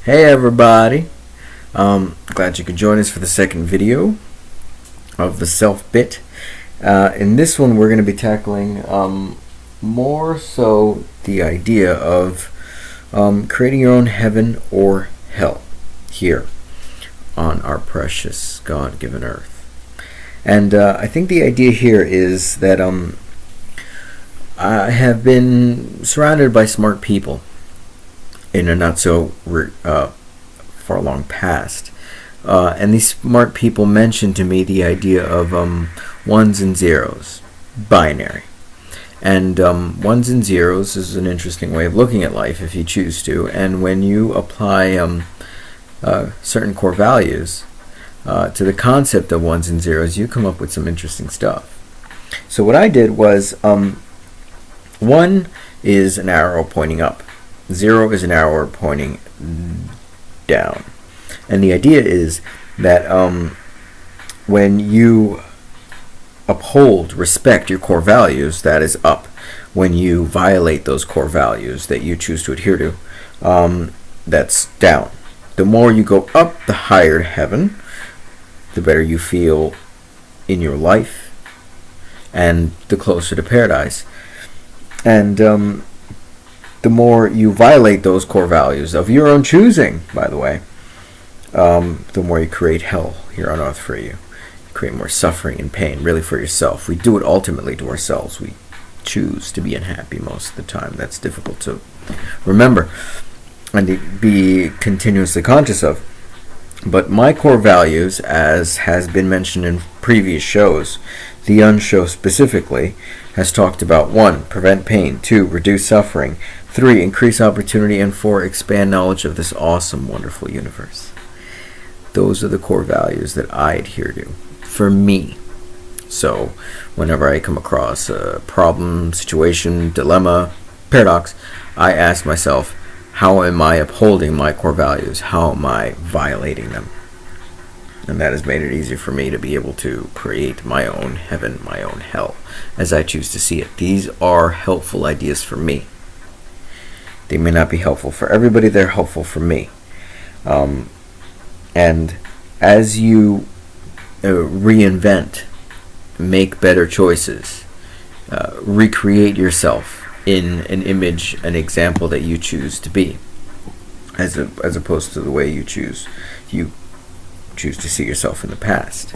Hey everybody, glad you could join us for the second video of the SelfBit. In this one we're going to be tackling more so the idea of creating your own heaven or hell here on our precious God-given earth. And I think the idea here is that I have been surrounded by smart people in a not so far long past, and these smart people mentioned to me the idea of ones and zeros, binary. And ones and zeros is an interesting way of looking at life if you choose to, and when you apply certain core values to the concept of ones and zeros, you come up with some interesting stuff. So what I did was, 1 is an arrow pointing up, 0 is an arrow pointing down. And the idea is that when you uphold, respect your core values, that is up. When you violate those core values that you choose to adhere to, that's down. The more you go up, the higher heaven, the better you feel in your life, and the closer to paradise. And the more you violate those core values of your own choosing, by the way, the more you create hell here on earth for you. You create more suffering and pain, really, for yourself. We do it ultimately to ourselves. We choose to be unhappy most of the time. That's difficult to remember and to be continuously conscious of. But my core values, as has been mentioned in previous shows, the Unshow specifically, has talked about 1. Prevent pain, 2. Reduce suffering, 3. Increase opportunity, and 4. Expand knowledge of this awesome, wonderful universe. Those are the core values that I adhere to, for me. So, whenever I come across a problem, situation, dilemma, paradox, I ask myself, how am I upholding my core values? How am I violating them? And that has made it easier for me to be able to create my own heaven, my own hell, as I choose to see it. These are helpful ideas for me. They may not be helpful for everybody, they're helpful for me. And as you reinvent, make better choices, recreate yourself in an image, an example that you choose to be, as opposed to the way you choose to see yourself in the past.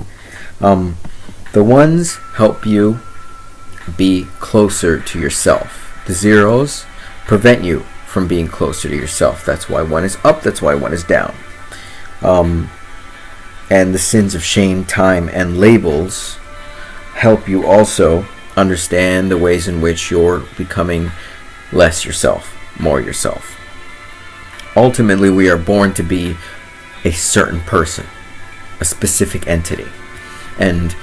The ones help you be closer to yourself. The zeros prevent you from being closer to yourself. That's why 1 is up, that's why 1 is down. And the sins of shame, time, and labels help you also understand the ways in which you're becoming less yourself, more yourself. Ultimately, we are born to be a certain person, a specific entity. And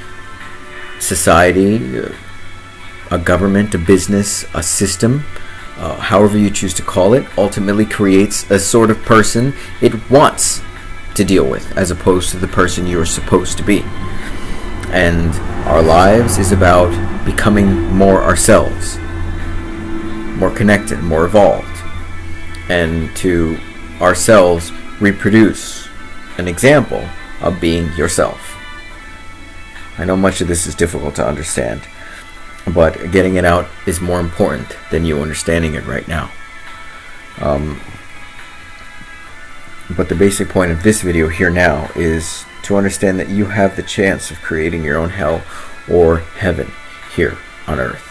society, a government, a business, a system, however you choose to call it, ultimately creates a sort of person it wants to deal with, as opposed to the person you're supposed to be. And our lives is about becoming more ourselves, more connected, more evolved, and to ourselves reproduce an example of being yourself. I know much of this is difficult to understand, but getting it out is more important than you understanding it right now. But the basic point of this video here now is to understand that you have the chance of creating your own hell or heaven here on earth.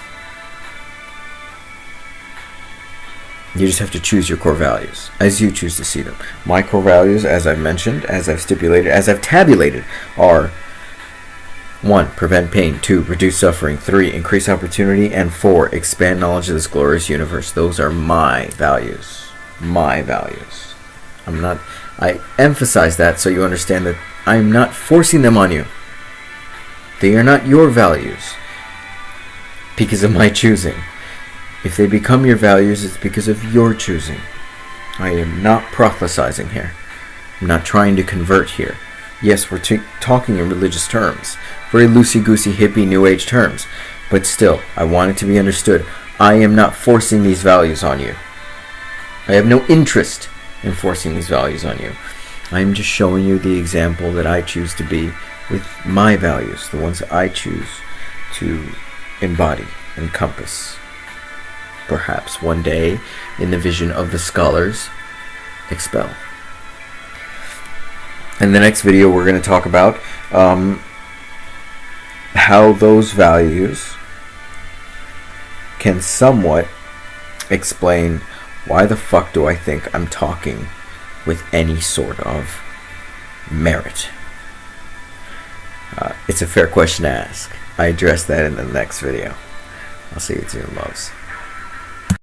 You just have to choose your core values as you choose to see them. My core values, as I've mentioned, as I've stipulated, as I've tabulated, are 1. Prevent pain, 2. Reduce suffering, 3. Increase opportunity, and 4. Expand knowledge of this glorious universe. Those are my values. My values. I emphasize that so you understand that I'm not forcing them on you. They are not your values because of my choosing. If they become your values, it's because of your choosing. I am not prophesizing here. I'm not trying to convert here. Yes, we're talking in religious terms, very loosey-goosey, hippie, new age terms, but still, I want it to be understood. I am not forcing these values on you. I have no interest enforcing these values on you. I'm just showing you the example that I choose to be with my values, the ones that I choose to embody, encompass. Perhaps one day, in the vision of the scholars, expel. In the next video, we're going to talk about how those values can somewhat explain why the fuck do I think I'm talking with any sort of merit. It's a fair question to ask. I address that in the next video. I'll see you soon, loves.